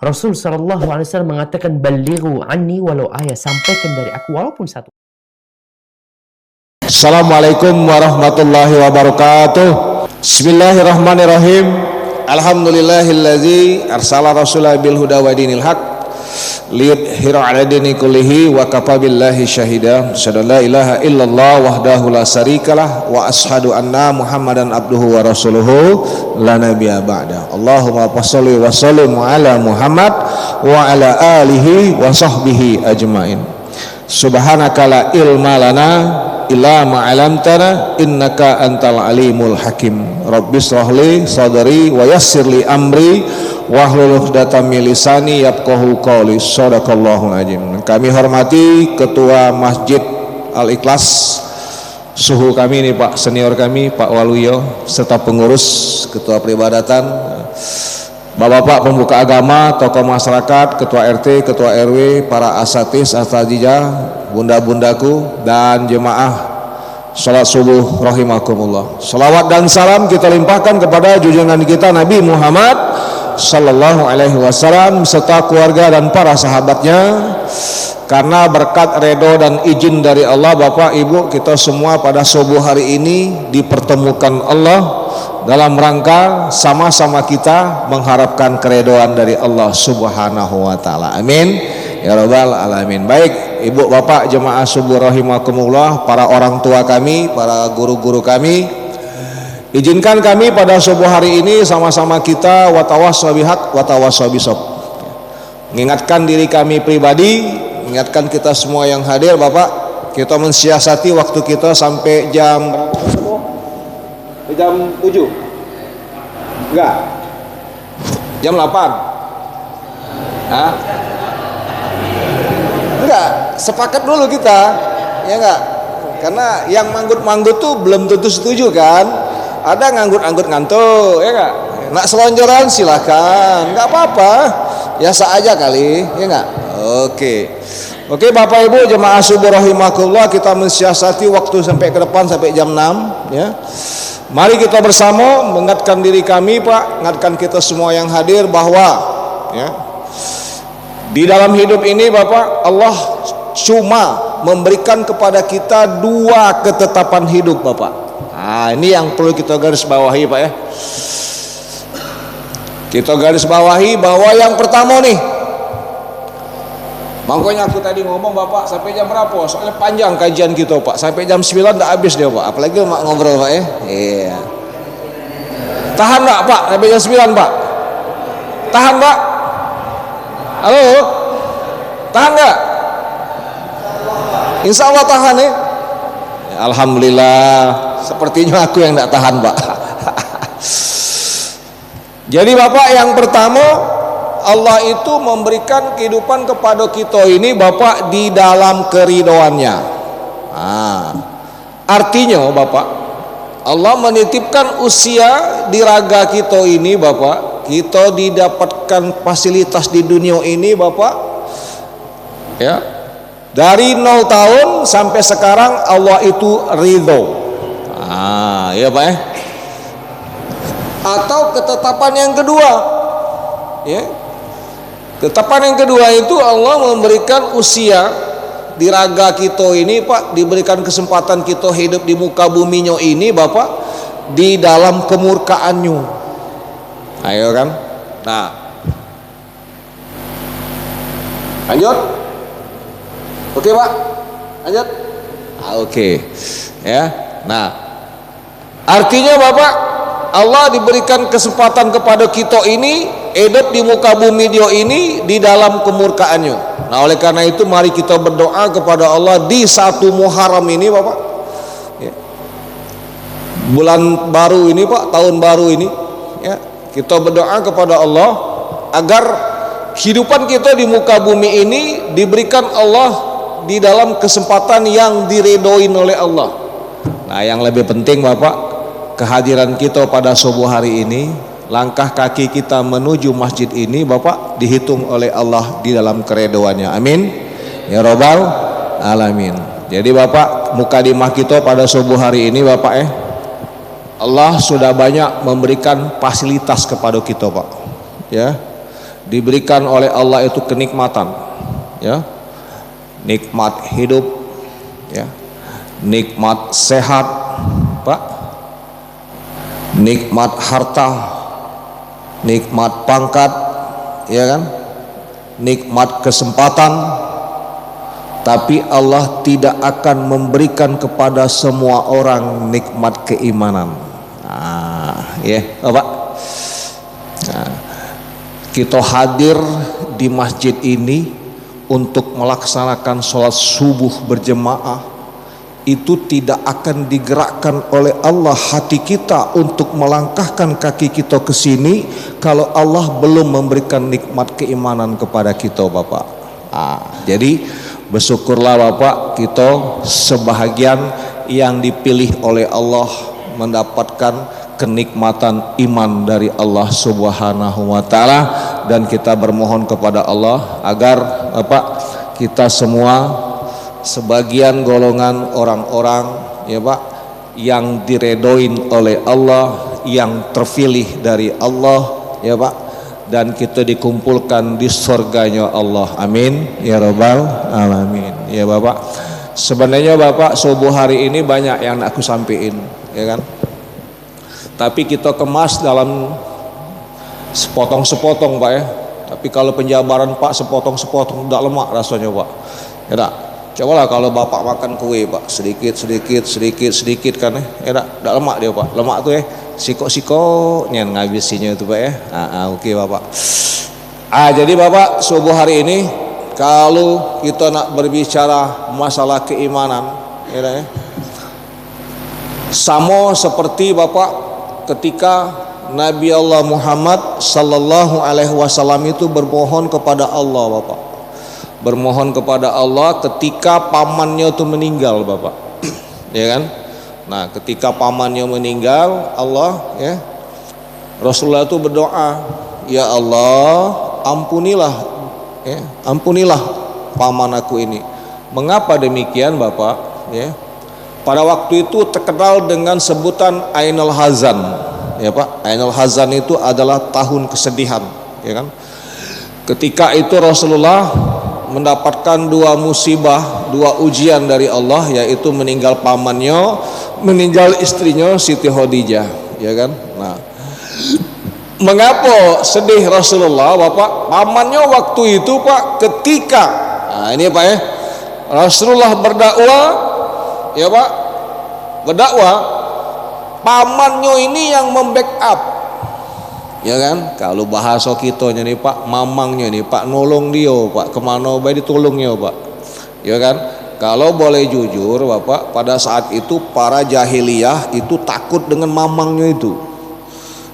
Rasul sallallahu alaihi wasallam mengatakan, "Ballighu anni walau ayat." Sampaikan dari aku walaupun satu. Assalamualaikum warahmatullahi wabarakatuh. Bismillahirrahmanirrahim. Alhamdulillahillazi arsala rasulahu bil huda wa dinil haq liyudhhira 'ala dini kullihi wa kafa billahi syahida. Asyhadu an la ilaha illallah wahdahu la syarikalah wa asyhadu anna Muhammadan abduhu wa rasuluhu la nabiyya ba'da. Allahumma shalli wa sallim ala Muhammad wa ala alihi wa sahbihi ajmain. Subhanaka la ilma lana illa ma 'allamtana innaka antal alimul hakim. Rabbis shrahli sadri wa yassirli amri wahlul 'uqdatam min lisani yafqahu qawli. Shadaqallahul azim. Kami hormati Ketua Masjid Al Ikhlas, suhu kami ini Pak senior kami Pak Waluyo, serta pengurus Ketua Peribadatan, Bapak-bapak pembuka agama, tokoh masyarakat, ketua RT, ketua RW, para asatis, asatijah, bunda-bundaku, dan jemaah salat subuh rahimakumullah. Salawat dan salam kita limpahkan kepada junjungan kita Nabi Muhammad sallallahu alaihi wasallam serta keluarga dan para sahabatnya. Karena berkat redho dan izin dari Allah, Bapak Ibu, kita semua pada subuh hari ini dipertemukan Allah dalam rangka sama-sama kita mengharapkan keridhaan dari Allah Subhanahu wa taala. Amin ya rabbal alamin. Baik, Ibu Bapak jemaah subuh rahimakumullah, para orang tua kami, para guru-guru kami, izinkan kami pada subuh hari ini sama-sama kita watawassaw bihaq watawassaw bisabr. Mengingatkan diri kami pribadi, mengingatkan kita semua yang hadir, Bapak, kita mensiasati waktu kita sampai jam berapa? Jam 7? Enggak? Jam 8? Hah? Enggak, sepakat dulu kita, ya enggak? Karena yang manggut-manggut tuh belum tentu setuju kan? Ada nganggut-nganggut ngantuk, ya enggak? Nak selonjoran silakan, enggak apa-apa, biasa aja kali, ya enggak? Oke Bapak Ibu jemaah subuh rahimakumullah, kita mensiasati waktu sampai ke depan sampai jam 6, ya. Mari kita bersama mengingatkan diri kami, Pak, ingatkan kita semua yang hadir bahwa ya, di dalam hidup ini, Bapak, Allah cuma memberikan kepada kita 2 ketetapan hidup, Bapak. Nah, ini yang perlu kita garis bawahi, Pak, ya. Kita garis bawahi bahwa yang pertama nih, makanya aku tadi ngomong, Bapak, sampai jam berapa? Soalnya panjang kajian kita, Pak. Sampai jam 9 tak habis dia, Pak. Apalagi mak ngobrol, Pak, ya. Iya. Tahan enggak, Pak? Sampai jam 9, Pak? Tahan, Pak? Halo? Tahan enggak? Insya Allah tahan, ya. Alhamdulillah. Sepertinya aku yang enggak tahan, Pak. Jadi, Bapak, yang pertama, Allah itu memberikan kehidupan kepada kita ini, Bapak, di dalam keridhoannya. Artinya, Bapak, Allah menitipkan usia di raga kita ini, Bapak. Kita didapatkan fasilitas di dunia ini, Bapak, ya, dari 0 tahun sampai sekarang Allah itu ridho. Ya, Pak, ya. Atau ketetapan yang kedua, ya. Ketetapan yang kedua itu Allah memberikan usia di raga kita ini, Pak, diberikan kesempatan kita hidup di muka buminya ini, Bapak, di dalam kemurkaannya. Ayo kan? Nah, lanjut. Oke, Pak, lanjut. Oke, ya. Nah, artinya, Bapak, Allah diberikan kesempatan kepada kita ini hidup di muka bumi dia ini di dalam kemurkaannya. Nah, oleh karena itu mari kita berdoa kepada Allah di 1 Muharram ini, Bapak, ya. Bulan baru ini, Pak, tahun baru ini, ya. Kita berdoa kepada Allah agar kehidupan kita di muka bumi ini diberikan Allah di dalam kesempatan yang diredoin oleh Allah. Nah, yang lebih penting, Bapak, kehadiran kita pada subuh hari ini, langkah kaki kita menuju masjid ini, Bapak, dihitung oleh Allah di dalam keridhoannya. Amin ya rabbal alamin. Jadi, Bapak, mukadimah kita pada subuh hari ini, Bapak, Allah sudah banyak memberikan fasilitas kepada kita, Pak, ya. diberikan oleh Allah itu kenikmatan, ya, nikmat hidup, ya, nikmat sehat, Pak, nikmat harta, nikmat pangkat, ya kan, nikmat kesempatan. Tapi Allah tidak akan memberikan kepada semua orang nikmat keimanan. Ya, Bapak. Nah, kita hadir di masjid ini untuk melaksanakan sholat subuh berjemaah, itu tidak akan digerakkan oleh Allah hati kita untuk melangkahkan kaki kita ke sini kalau Allah belum memberikan nikmat keimanan kepada kita, Bapak. Jadi bersyukurlah Bapak, kita sebahagian yang dipilih oleh Allah mendapatkan kenikmatan iman dari Allah Subhanahu wa taala, dan kita bermohon kepada Allah agar Bapak, kita semua sebagian golongan orang-orang, ya Pak, yang diredoin oleh Allah, yang terpilih dari Allah, ya Pak, dan kita dikumpulkan di surganya Allah. Amin ya rabbal alamin. Ya Bapak, sebenarnya Bapak, subuh hari ini banyak yang aku sampaikan, ya kan, tapi kita kemas dalam sepotong-sepotong Pak, ya. Tapi kalau penjabaran Pak sepotong-sepotong tidak lemak rasanya Pak, ya tak? Cobalah kalau Bapak makan kue Pak, sedikit kan, ya tak lemak dia Pak, lemak tuh sikok-sikoknya ngabisinya itu Pak, ya. Oke Bapak. Jadi Bapak, subuh hari ini kalau kita nak berbicara masalah keimanan, ya, sama seperti Bapak ketika Nabi Allah Muhammad sallallahu alaihi wasallam itu bermohon kepada Allah, Bapak. Bermohon kepada Allah ketika pamannya itu meninggal, Bapak. Ya kan? Nah, ketika pamannya meninggal, Allah, ya, Rasulullah itu berdoa, ya Allah, ampunilah, ya, ampunilah paman aku ini. Mengapa demikian, Bapak? Ya, pada waktu itu terkenal dengan sebutan Ainul Hazan, ya Pak. Ainul Hazan itu adalah tahun kesedihan, ya kan? Ketika itu Rasulullah mendapatkan dua musibah, dua ujian dari Allah, yaitu meninggal pamannya, meninggal istrinya Siti Khadijah, ya kan? Nah, mengapa sedih Rasulullah, Bapak? Pamannya waktu itu Pak, ketika, ini Pak, ya, Rasulullah berdakwah, ya Pak, berdakwah, pamannya ini yang membackup, ya kan? Kalau bahasa kita nih Pak, mamangnya nih Pak, nolong dia Pak, kemana baik ditolongnya Pak, ya kan? Kalau boleh jujur Bapak, pada saat itu para jahiliyah itu takut dengan mamangnya itu,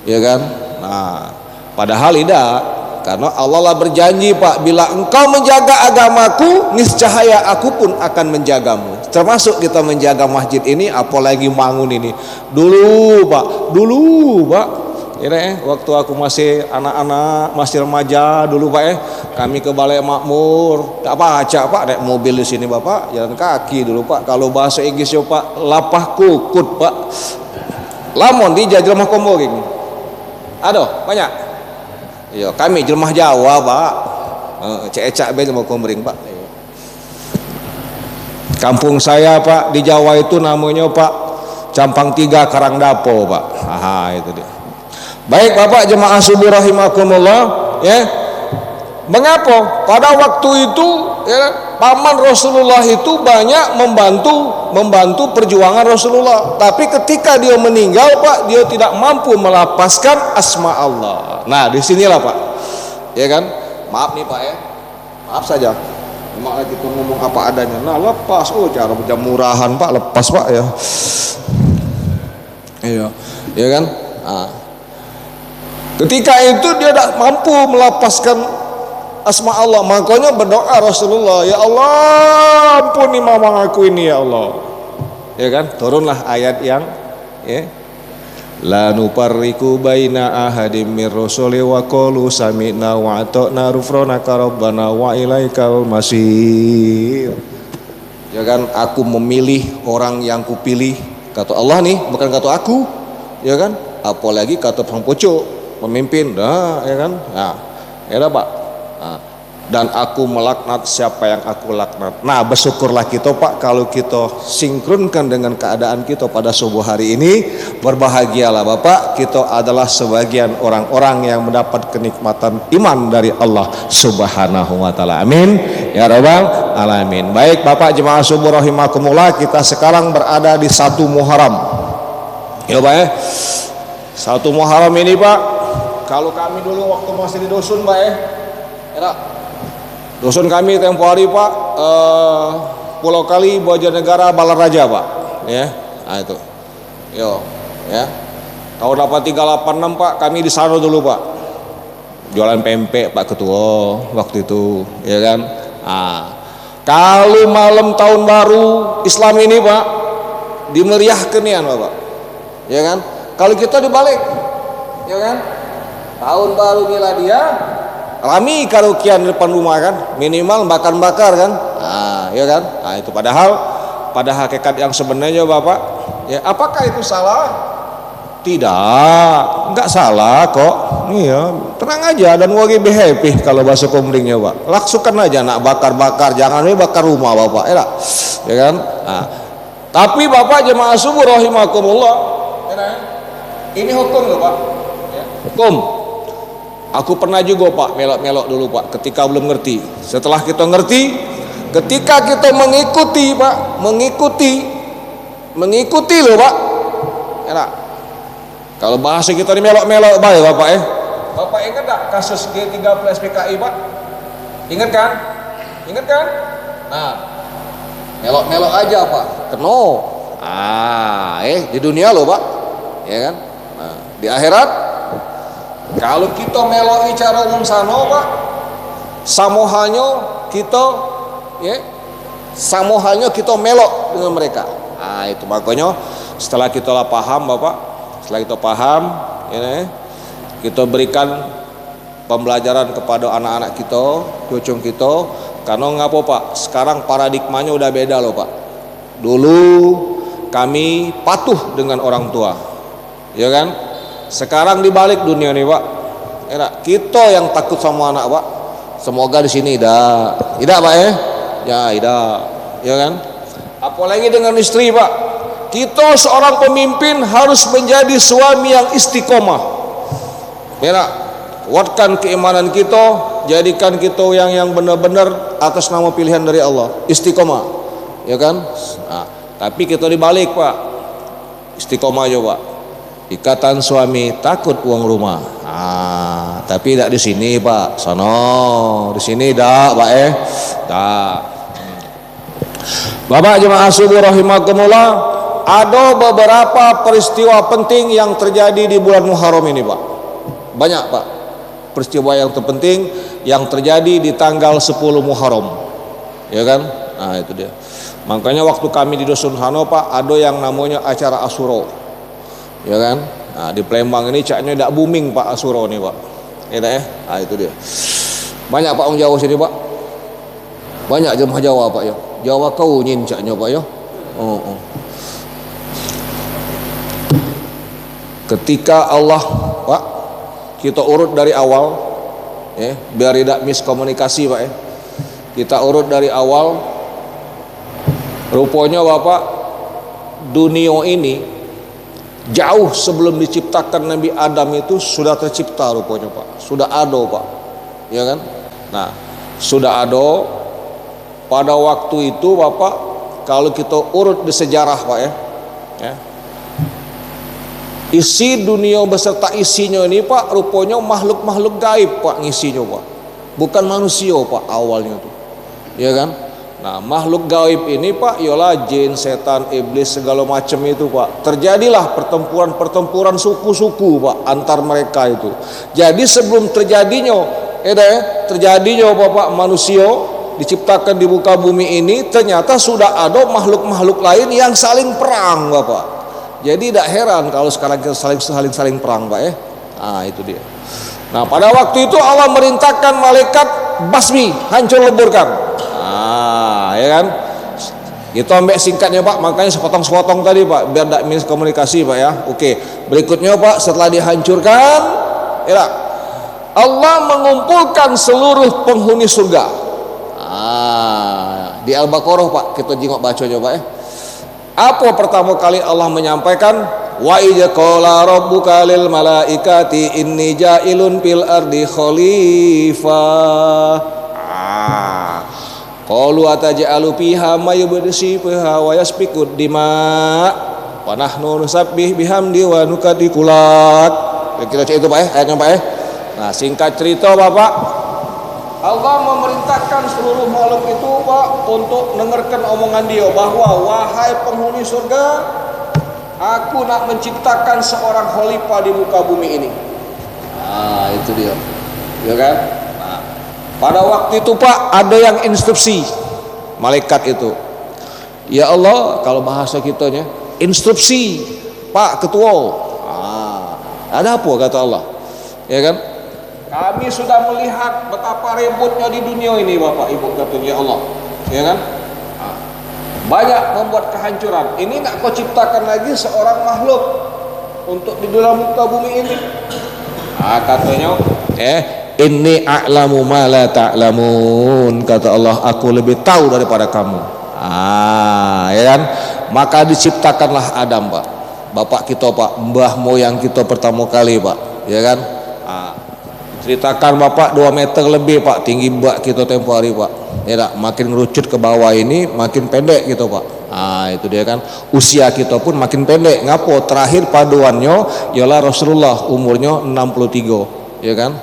ya kan? Nah, padahal tidak, karena Allah lah berjanji Pak, bila engkau menjaga agamaku, niscaya aku pun akan menjagamu. Termasuk kita menjaga masjid ini, apalagi bangun ini. Dulu Pak, ya, waktu aku masih anak-anak, masih remaja dulu Pak, ya, kami ke Balai Makmur, tak baca Pak, naik mobil di sini Bapak, jalan kaki dulu Pak. Kalau bahasa Inggrisnya Pak, lapah kukut Pak, lamon di jelmah komboring, aduh banyak. Iya, kami jelmah Jawa Pak, cecak be jelmah komboring Pak. Kampung saya Pak di Jawa itu namanya Pak Campang 3 Karangdapo Pak. Itu dia. Baik Bapak jemaah subuh rahimakumullah, ya. Mengapa pada waktu itu, ya, paman Rasulullah itu banyak membantu perjuangan Rasulullah, tapi ketika dia meninggal Pak, dia tidak mampu melapaskan asma Allah. Nah, disinilah Pak, ya kan? Maaf nih Pak, ya, maaf saja, cuma kita ngomong apa adanya. Nah, lepas, cara jam murahan Pak, lepas Pak, ya. Iya, ya kan? Nah, ketika itu dia tidak mampu melepaskan asma Allah, makanya berdoa Rasulullah, ya Allah, ampuni mamang aku ini ya Allah, ya kan? Turunlah ayat yang, ya, la nufarriqu baina ahadim mir rusuli wa qalu sami'na wa ata'na ghufranaka rabbana wa ilaikal masir. Ya kan? Aku memilih orang yang kupilih, kata Allah nih, bukan kata aku, ya kan? Apalagi kata Bang Poco pemimpin, ya kan? Nah, Ya Pak. Dan aku melaknat siapa yang aku laknat. Nah, bersyukurlah kita Pak kalau kita sinkronkan dengan keadaan kita pada subuh hari ini. Berbahagialah Bapak, kita adalah sebagian orang-orang yang mendapat kenikmatan iman dari Allah Subhanahu wa taala. Amin ya rabbal alamin. Baik Bapak jemaah subuh rahimakumullah, kita sekarang berada di 1 Muharram. Ya Pak ya. 1 Muharram ini Pak, kalau kami dulu waktu masih di dusun Pak ya. Dusun kami tempo hari Pak, Pulau Kali, Bojonegara, Balaraja Pak, ya, nah itu, yo, ya, tahun 8386 Pak, kami di sana dulu Pak, jualan pempek Pak Ketua waktu itu, ya kan, kalau malam tahun baru Islam ini Pak, dimeriahkan ya Pak, ya kan, kalau kita dibalik, ya kan, tahun baru Miladiah. Rami karaokean di depan rumah kan, minimal bakar-bakar kan, ya kan, itu padahal pada hakikat yang sebenarnya Bapak, ya apakah itu salah? Tidak, enggak salah kok, iya, tenang aja dan wagi be happy kalau bahasa komplingnya Pak, laksukan aja nak bakar-bakar, jangan bakar rumah Bapak, ya kan, tapi Bapak jemaah subuh rahimakumullah, ini hukum loh Pak, ya, hukum. Aku pernah juga Pak melok-melok dulu Pak ketika belum ngerti. Setelah kita ngerti, ketika kita mengikuti Pak, mengikuti loh Pak. Enak. Kalau bahasa kita ini melok-melok baik Bapak ya. Bapak ingat tak kasus G30 SPKI Pak? Ingat kan? Ingat kan? Nah, melok-melok aja Pak. Keno. Di dunia loh Pak. Ya kan? Nah, di akhirat kalau kita meloi cara umum sana Pak, sama halnya kita melok dengan mereka. Itu makanya setelah kita paham Bapak, setelah kita paham, ya, kita berikan pembelajaran kepada anak-anak kita, cucu kita, karena ngapa Pak? Sekarang paradigmanya udah beda loh Pak. Dulu kami patuh dengan orang tua, ya kan? Sekarang dibalik dunia nih Pak, kita yang takut sama anak Pak. Semoga di sini tidak Pak ya, ya kan. Apalagi dengan istri Pak, kita seorang pemimpin harus menjadi suami yang istiqomah. Kuatkan keimanan kita, jadikan kita yang benar-benar atas nama pilihan dari Allah, istiqomah, ya kan. Tapi kita dibalik Pak, istiqomah aja Pak. Ikatan suami takut uang rumah. Tapi tidak di sini Pak, sono di sini dak Pak dak. Bapak jemaah subuh rahimakumullah, ada beberapa peristiwa penting yang terjadi di bulan Muharram ini Pak. Banyak Pak peristiwa yang terpenting yang terjadi di tanggal 10 Muharram, ya kan. Nah itu dia. Makanya waktu kami di dusun Hano Pak, ada yang namanya acara Asyura, ya kan. Nah, di Palembang ini caknya tidak booming Pak Asyura nih Pak, ya tak ya. Nah itu dia. Banyak Pak orang Jawa sini Pak, banyak jemaah Jawa Pak ya. Jawa kau nyin caknya Pak ya. Ketika Allah Pak, kita urut dari awal ya, biar tidak miskomunikasi Pak ya. Kita urut dari awal. Rupanya Bapak, dunia ini jauh sebelum diciptakan Nabi Adam itu sudah tercipta rupanya Pak, sudah ada Pak, ya kan. Nah sudah ada pada waktu itu Bapak. Kalau kita urut di sejarah Pak ya, isi dunia beserta isinya ini Pak, rupanya makhluk-makhluk gaib Pak ngisinya Pak, bukan manusia Pak awalnya tuh, ya kan. Nah makhluk gaib ini Pak ialah jin, setan, iblis segala macam itu Pak. Terjadilah pertempuran suku-suku Pak antar mereka itu. Jadi sebelum terjadinya Bapak manusia diciptakan di muka bumi ini, ternyata sudah ada makhluk-makhluk lain yang saling perang Bapak. Jadi tidak heran kalau sekarang kita saling perang Pak ya. Nah itu dia. Nah pada waktu itu Allah merintahkan malaikat basmi, hancur leburkan. Ya kan. Kita ambil singkatnya Pak, makanya sepotong-sepotong tadi Pak biar tidak miskomunikasi Pak ya. Oke, berikutnya Pak, setelah dihancurkan, ya Allah mengumpulkan seluruh penghuni surga. Di Al-Baqarah Pak, kita jengok bacanya Pak ya. Apa pertama kali Allah menyampaikan? Wa idza qala rabbuka lil malaikati inni ja'ilun fil ardi khalifah. Qalu ataj'alu fiha may yubdisi fiha wa yasfiku dima wa nahnu nusabbih bihamdi wa nukaddikulak. Kira-kira itu Pak ya, ayatnya Pak ya. Nah, singkat cerita Bapak, Allah memerintahkan seluruh makhluk itu Pak untuk dengarkan omongan dia bahwa wahai penghuni surga, aku nak menciptakan seorang khalifah di muka bumi ini. Itu dia. Ya kan? Nah, pada waktu itu Pak ada yang instruksi malaikat itu. Ya Allah, kalau bahasa kitanya, instruksi Pak Ketua. Ada apa kata Allah? Ya kan? Kami sudah melihat betapa ributnya di dunia ini Bapak Ibu katanya Allah. Ya kan? Banyak membuat kehancuran. Ini nak kau ciptakan lagi seorang makhluk untuk di dalam muka bumi ini. Katanya, inni a'lamu ma la ta'lamun. Kata Allah, aku lebih tahu daripada kamu. Ya kan? Maka diciptakanlah Adam Pak. Bapak kita Pak, mbah moyang kita pertama kali Pak. Ya kan? Ceritakan Bapak 2 meter lebih Pak tinggi mbak kita tempo hari Pak. Ya tak? Makin ngerucut ke bawah ini makin pendek gitu Pak. Itu dia kan. Usia kita pun makin pendek. Ngapo? Terakhir paduannya ialah Rasulullah umurnya 63. Ya kan?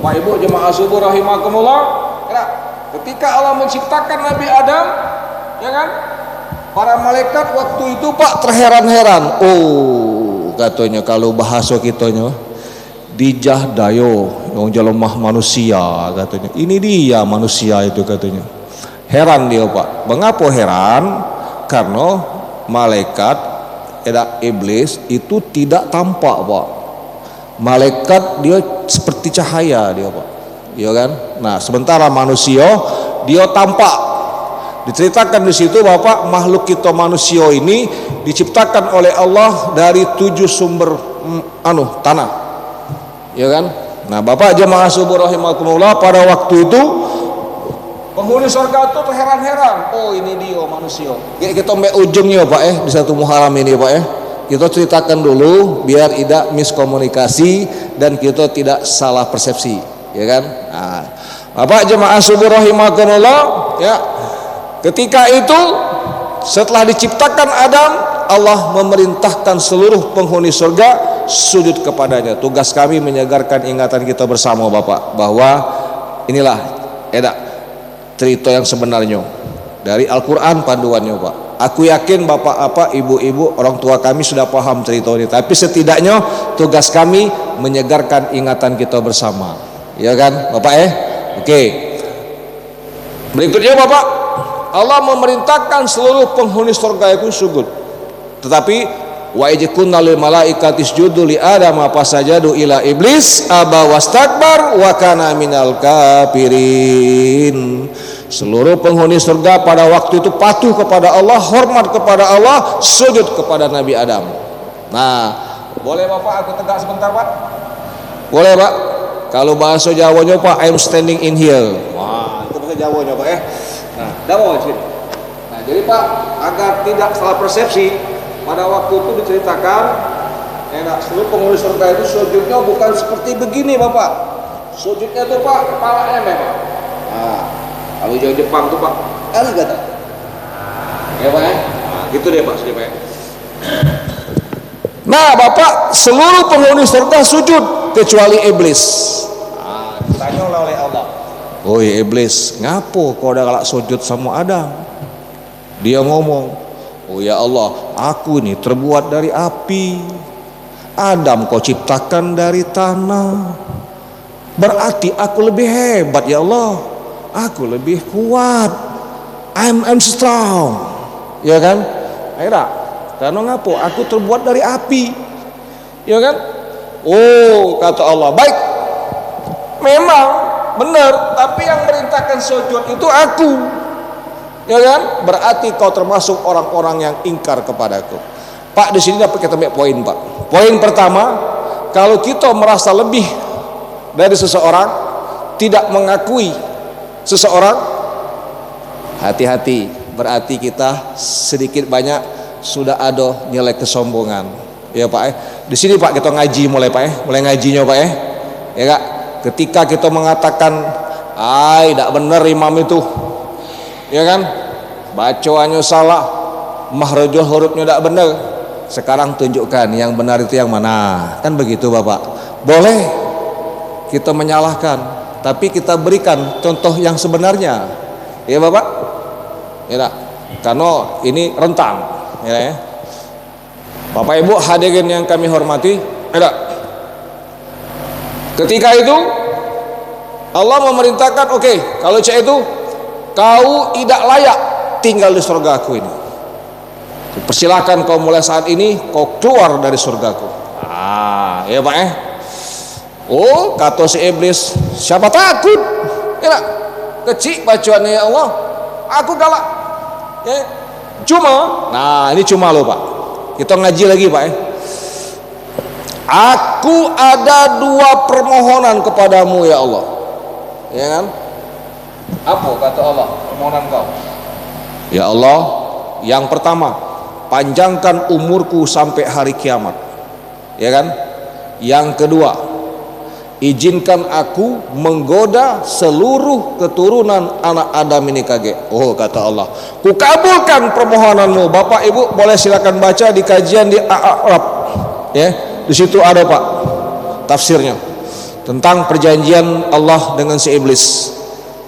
Bapak Ibu jemaah subuh rahimakumullah. Ya, ketika Allah menciptakan Nabi Adam, ya kan? Para malaikat waktu itu Pak terheran-heran. Katanya kalau bahasa kitanya dijah dayo yang jelemah manusia katanya. Ini dia manusia itu katanya. Heran dia Pak. Mengapa heran? Karena malaikat iblis itu tidak tampak Pak. Malaikat dia seperti cahaya dia Pak. Ya kan? Nah, sementara manusia dia tampak. Diceritakan di situ Bapak, makhluk kita manusia ini diciptakan oleh Allah dari 7 sumber tanah. Ya kan? Nah, Bapak jemaah subuh rahimakumullah, pada waktu itu penghuni surga itu terheran-heran. Ini dia manusia. Kita sampai ujungnya Pak di satu Muharram ini Pak Kita ceritakan dulu biar tidak miskomunikasi dan kita tidak salah persepsi, ya kan? Nah, Bapak jemaah subuh rahimakumullah, ya. Ketika itu setelah diciptakan Adam, Allah memerintahkan seluruh penghuni surga sujud kepadanya. Tugas kami menyegarkan ingatan kita bersama Bapak bahwa inilah cerita yang sebenarnya dari Al-Quran panduannya Pak. Aku yakin Bapak, Ibu-ibu, orang tua kami sudah paham cerita ini, tapi setidaknya tugas kami menyegarkan ingatan kita bersama, ya kan Bapak Oke. Berikutnya Bapak, Allah memerintahkan seluruh penghuni surga itu sujud. Tetapi wa ijkunna lil malaikati isjudu li adam fasajadu ila iblis aba wastakbar wa kana minal kafirin. Seluruh penghuni surga pada waktu itu patuh kepada Allah, hormat kepada Allah, sujud kepada Nabi Adam. Nah, boleh Bapak aku tegak sebentar Pak? Boleh Pak? Kalau bahasa Jawanya Pak, I'm standing in here. Wah, itu bahasa Jawanya Pak Nah, dawa sini. Nah, jadi Pak, agar tidak salah persepsi, pada waktu itu diceritakan seluruh penghuni surga itu sujudnya bukan seperti begini Bapak. Sujudnya itu Pak, kepalanya memang. Kalau jauh Jepang tuh Pak, gata. Ya Pak gitu deh Pak, sudah Pak Nah Bapak, seluruh penghuni surga sujud kecuali iblis. Ditanya oleh Allah, iblis, ngapo kau udah galak sujud sama Adam? Dia ngomong, ya Allah, aku ini terbuat dari api, Adam kau ciptakan dari tanah, berarti aku lebih hebat ya Allah, aku lebih kuat, I'm strong, ya kan? Akhirnya, karena ngapo? Aku terbuat dari api, ya kan? Kata Allah, baik, memang benar, tapi yang merintahkan sujud itu aku, ya kan? Berarti kau termasuk orang-orang yang ingkar kepadaku. Pak, di sini dapat kita ambil poin Pak. Poin pertama, kalau kita merasa lebih dari seseorang, tidak mengakui seseorang, hati-hati, berarti kita sedikit banyak sudah ada nilai kesombongan. Ya Pak, di sini Pak kita ngaji mulai Pak, mulai ngajinya Pak ya Kak. Ketika kita mengatakan, tidak benar imam itu, ya kan, bacaannya salah, mahrajul hurufnya tidak benar. Sekarang tunjukkan yang benar itu yang mana, kan begitu Bapak. Boleh kita menyalahkan, tapi kita berikan contoh yang sebenarnya, ya Bapak, ya, karena ini rentan, ya. Bapak Ibu hadirin yang kami hormati, ya. Ketika itu Allah memerintahkan, oke, kalau cek itu kau tidak layak tinggal di surga aku ini. Persilahkan kau mulai saat ini kau keluar dari surgaku. Ya Pak Oh, kata si iblis, siapa takut? Ya, kecil bacaannya ya Allah. Aku galak. Ya. Cuma, ini cuma loh Pak. Kita ngaji lagi Pak Aku ada 2 permohonan kepadamu ya Allah. Ya kan? Apa kata Allah permohonan kau? Ya Allah, yang pertama, panjangkan umurku sampai hari kiamat. Ya kan? Yang kedua, izinkan aku menggoda seluruh keturunan anak Adam ini kaget. Oh, kata Allah, ku kabulkan permohonanmu. Bapak Ibu boleh silakan baca di kajian di A'raf. Ya, di situ ada Pak tafsirnya tentang perjanjian Allah dengan si iblis.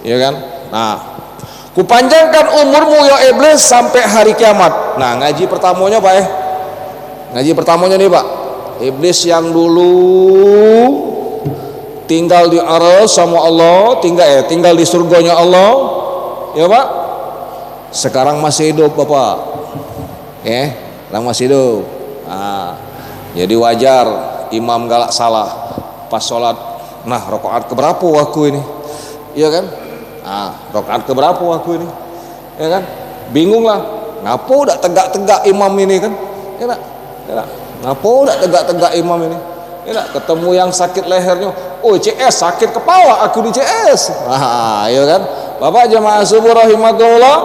Ya kan? Ku panjangkan umurmu ya iblis sampai hari kiamat. Ngaji pertamanya Pak Ngaji pertamanya nih Pak. Iblis yang dulu tinggal di aras sama Allah, tinggal di surganya Allah, ya Pak. Sekarang masih hidup Bapak, sekarang masih hidup. Jadi wajar imam galak salah pas sholat. Rakaat keberapa aku ini, iya kan? Rakaat keberapa aku ini, ya kan? Bingung lah, ngapa udah tegak-tegak imam ini kan? Ya ngapa udah tegak-tegak imam ini? Ya ketemu yang sakit lehernya, CS sakit kepala aku di CS. Ya kan? Bapak jemaah subuh rahimakumullah.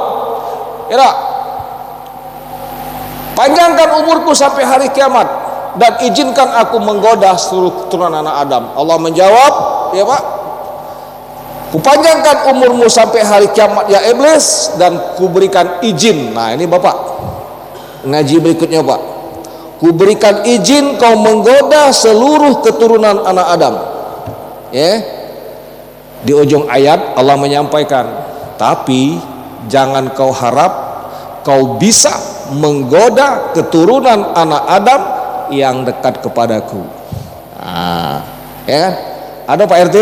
Ya panjangkan umurku sampai hari kiamat dan izinkan aku menggoda seluruh keturunan anak Adam. Allah menjawab, ya Pak, kupanjangkan umurmu sampai hari kiamat ya iblis dan kuberikan izin. Ini Bapak ngaji berikutnya Pak. Kuberikan izin kau menggoda seluruh keturunan anak Adam. Di ujung ayat Allah menyampaikan, tapi jangan kau harap kau bisa menggoda keturunan anak Adam yang dekat kepadaku. Ya kan? Ada Pak RT?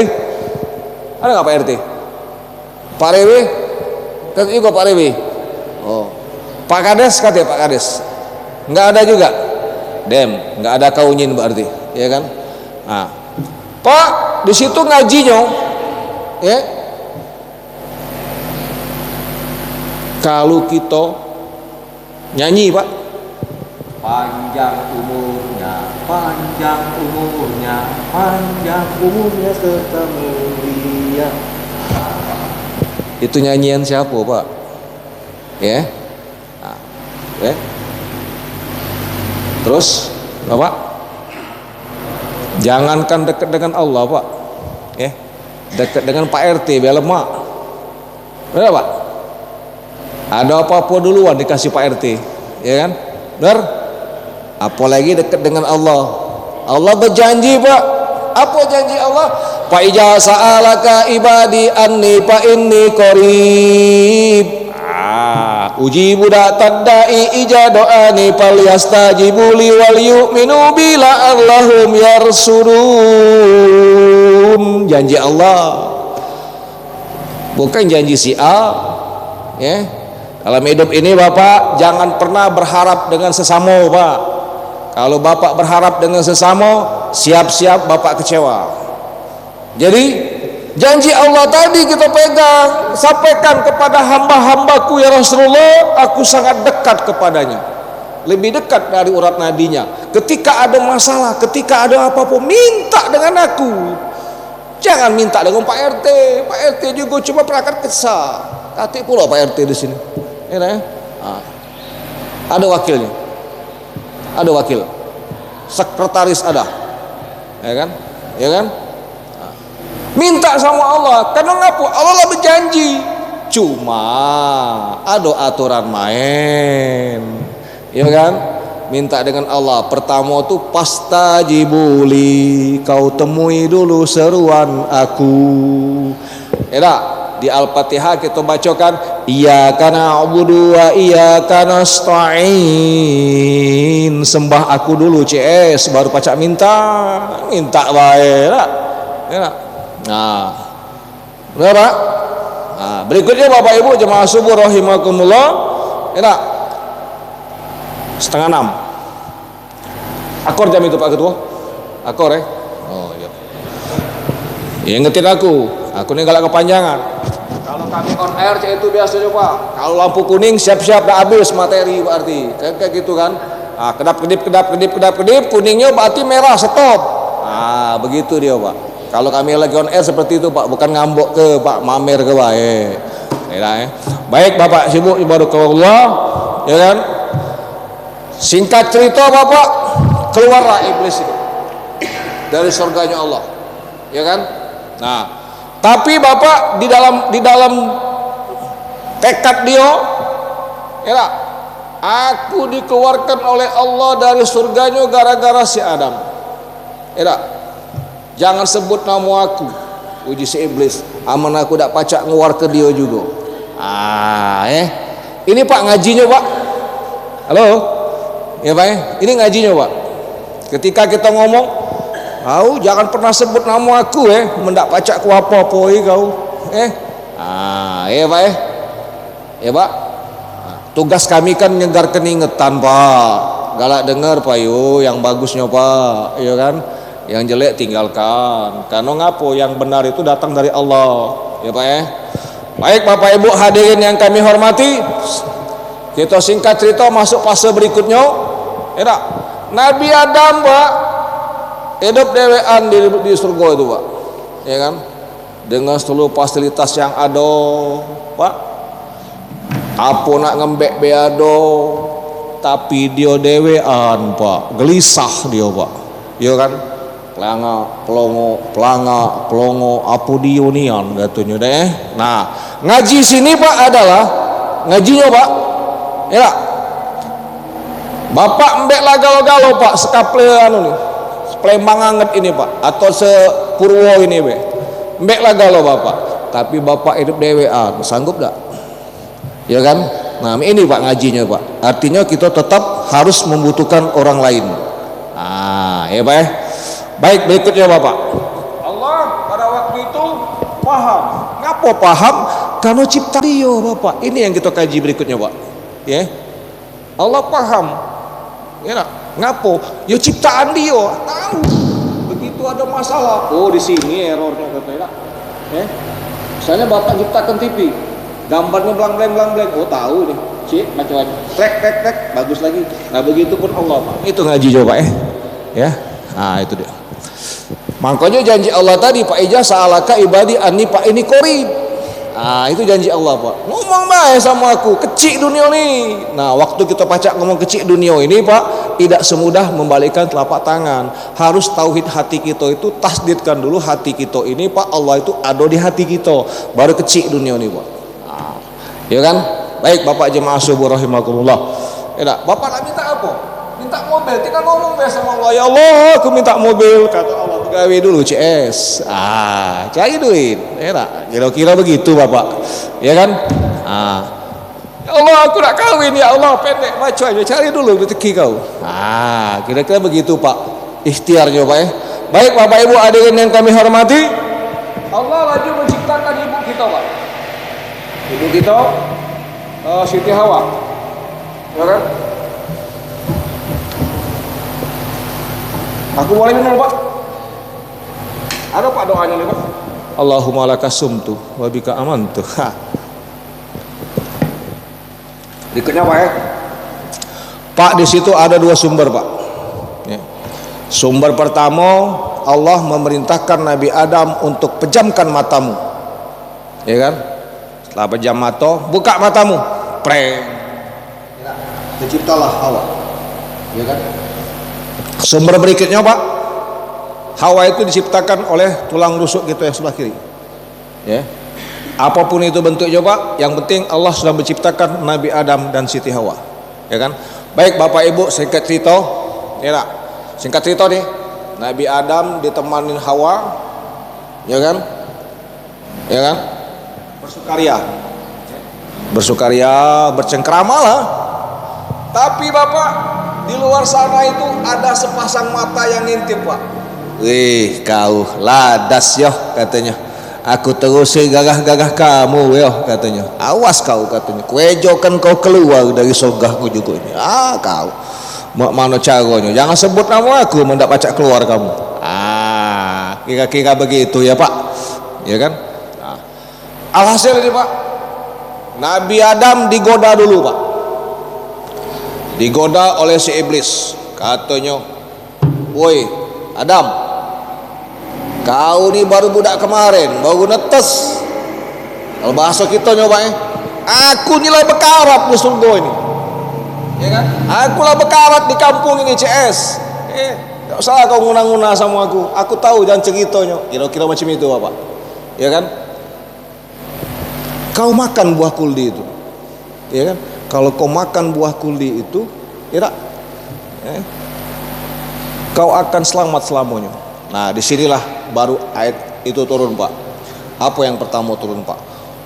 Ada nggak Pak RT? Pak RW? Kan juga Pak RW. Pak Kades katanya Pak Kades. Nggak ada juga. Nggak ada kaunyin berarti, ya kan? Pak, di situ ngajinya, ya. Kalau kita nyanyi Pak, panjang umurnya, panjang umurnya, panjang umurnya serta mulia. Itu nyanyian siapa Pak? Ya. Terus Bapak, jangankan dekat dengan Allah Pak, dekat dengan Pak RT biar lemah. Benar Pak? Ada apa-apa duluan dikasih Pak RT, ya kan? Benar? Apalagi dekat dengan Allah. Allah berjanji Pak. Apa janji Allah? Fa iza sa'alaka ibadi anni fa inni qarib. Ujibu da'tad da'i ija do'ani falyastajibu li wal yu'minu bila Allahum yarsudun. Janji Allah, bukan janji si A. Dalam hidup ini Bapak jangan pernah berharap dengan sesama Pak. Kalau Bapak berharap dengan sesama, siap-siap Bapak kecewa. Jadi janji Allah tadi kita pegang, sampaikan kepada hamba-hambaku ya Rasulullah, aku sangat dekat kepadanya, lebih dekat dari urat nadinya. Ketika ada masalah, ketika ada apa-apa, minta dengan aku. Jangan minta dengan Pak RT. Pak RT juga cuma perangkat desa. Kati pula Pak RT di sini. Ya, ada wakilnya. Ada wakil. Sekretaris ada. Ya kan? Ya kan? Minta sama Allah. Karena ngapa? Allah lah berjanji. Cuma ada aturan main. Ya kan? Minta dengan Allah. Pertama tu pastajibuli, kau temui dulu seruan aku. Ya tak? Di Al-Fatihah kita bacakan iyyaka na'budu wa iyyaka nasta'in. Sembah aku dulu CS baru pacak minta baik tak? Ya tak? Nah. Berapa? Nah, berikutnya Bapak Ibu jemaah subuh rahimakumullah. Ya tak? 5:30. Akor jam itu Pak Ketua. Akor ya. Oh iya. Ya ingetin aku ini galak kepanjangan. Kalau kami on air itu biasanya Pak. Kalau lampu kuning siap-siap dah habis materi berarti. Kayak gitu kan. Ah, kedap-kedip kuningnya berarti merah stop. Ah, begitu dia Pak. Kalau kami lagi on air seperti itu Pak, bukan ngambok ke Pak, mamer ke baik. Baik Bapak sibuk ibadahullah, ya kan? Singkat cerita Bapak, keluarlah iblis itu dari surganya Allah, ya kan? Nah, tapi Bapak di dalam tekad dia, ya tak? Aku dikeluarkan oleh Allah dari surganya gara-gara si Adam, ya tak? Jangan sebut nama aku, uji si iblis. Aman aku tak pacak ngeluar ke dia juga. Ini Pak ngajinya Pak. Halo. Ya Pak, ini ngajinya Pak. Ketika kita ngomong, kau jangan pernah sebut nama aku mendak pacak ku apa-apa kau. Ya Pak ya Pak. Tugas kami kan nyegar keingetan Pak. Galak dengar Pak yo yang bagusnya Pak, ya kan? Yang jelek tinggalkan. Karena ngapo yang benar itu datang dari Allah, ya Pak ya. Baik Bapak Ibu hadirin yang kami hormati, kita singkat cerita masuk fase berikutnya. Ya tak? Nabi Adam Pak hidup dewean di surga itu Pak, ya kan? Dengan seluruh fasilitas yang ada Pak. Apa nak ngembek beado, tapi dia dewean Pak, gelisah dia Pak, ya kan? Pelongo apa diunian katanya deh. Nah, ngaji sini Pak adalah ngajinya Pak. Ya tak? Bapak mbek lah galau-galau Pak, sekaple anu nih. Plembang anget ini Pak, atau sepurwo ini be. Mbek lah galau Bapak. Tapi Bapak hidup dewean, sanggup tak? Ya kan? Nah, ini Pak ngajinya Pak. Artinya kita tetap harus membutuhkan orang lain. Ya Pak ya. Baik, berikutnya Bapak. Allah pada waktu itu paham. Ngapa paham? Karena cipta dia Bapak. Ini yang kita kaji berikutnya Pak. Ya. Allah paham. Ya, ngapa? Ya ciptaan dia. Tahu. Begitu ada masalah. Oh, di sini errornya katanya. Ya. Misalnya Bapak ciptakan TV. Gambarnya blang-blang. Oh, tahu nih. Cik, macam-macam. Trek, bagus lagi. Nah, begitu pun Allah Pak. Itu ngaji coba ya. Ya. Nah, itu dia. Makanya janji Allah tadi Pak Ijah sa'alaka ibadi anni Pak ini qarib. Itu janji Allah Pak. Ngomong baik sama aku, kecil dunia ini. Nah, waktu kita pacak ngomong kecil dunia ini Pak, tidak semudah membalikkan telapak tangan. Harus tauhid hati kita itu tasdidkan dulu hati kita ini Pak, Allah itu ada di hati kita. Baru kecil dunia ini Pak. Ya kan? Baik Bapak jemaah subuh rahimakumullah. Ya, Bapak nak minta apa? Minta mobil, kita ngomong biasa sama Allah, ya Allah aku minta mobil, kata Allah gawe dulu CS, cari duit, ya tak? Kira-kira begitu Bapak, ya kan? Ya Allah aku nak kawin, ya Allah pendek macam aja, cari dulu rezeki kau. Kira-kira begitu Pak, ikhtiarnya Pak ya. Baik Bapak Ibu hadirin yang kami hormati, Allah lagi menciptakan ibu kita Pak, ibu kita Siti Hawa, ya kan? Aku boleh minum Pak? Ada Pak doanya nih Pak? Allahumma laka sumtu wa bika amantu. Berikutnya Pak ya. Pak di situ ada dua sumber Pak. Ya. Sumber pertama Allah memerintahkan Nabi Adam untuk pejamkan matamu, ya kan? Setelah pejam mata, buka matamu, preng, terciptalah Hawa, ya kan? Sumber berikutnya Pak, Hawa itu diciptakan oleh tulang rusuk kita yang sebelah kiri, ya. Apapun itu bentuknya Pak, yang penting Allah sudah menciptakan Nabi Adam dan Siti Hawa, ya kan? Baik Bapak Ibu, singkat cerita, ya tak? Singkat cerita nih, Nabi Adam ditemanin Hawa, ya kan? Ya kan? Bersukaria, bercengkrama lah. Tapi Bapak, di luar sana itu ada sepasang mata yang ngintip Pak. Wih, kau ladas yoh katanya. Aku terus gagah-gagah kamu yoh katanya. Awas kau katanya. Kuejokan kau keluar dari surgaku juga ini. Kau. Mana caranya? Jangan sebut nama aku, mendak pacak keluar kamu. Kira-kira begitu ya Pak, ya kan? Alhasil ini Pak, Nabi Adam digoda dulu Pak, digoda oleh si iblis. Katanya, woi Adam, kau ini baru budak kemarin, baru netes. Kalau bahasa kita nyoba aku nilai bekarat di surga ini, ya kan? Aku lah bekarat di kampung ini CS. Gak usah kau nguna-nguna sama aku tahu jangan ceritanya. Kira-kira macam itu Bapak, ya kan? Kau makan buah kuldi itu, ya kan? Kalau kau makan buah kuldi itu, ya, kau akan selamat selamanya. Nah, disinilah baru ayat itu turun Pak. Apa yang pertama turun Pak?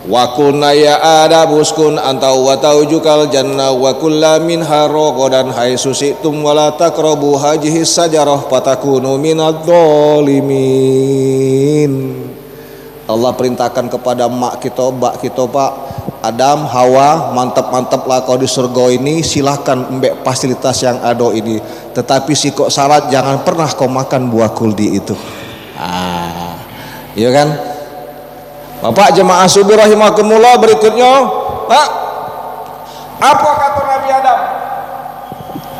Wa qulna ya Adam uskun anta wa taujukal jannah wa kullu minha ragadan haitsu syi'tum wa la taqrabu hadhihi sajarah fatakunu minadh dhalimin. Allah perintahkan kepada mak kita, bak kita Pak, Adam, Hawa, mantap-mantap lah kau di surga ini, silahkan embek fasilitas yang ada ini. Tetapi si kok syarat jangan pernah kau makan buah kuldi itu. Iya kan? Bapak jemaah subuh rahimakumullah, berikutnya, Pak, apa kata Nabi Adam?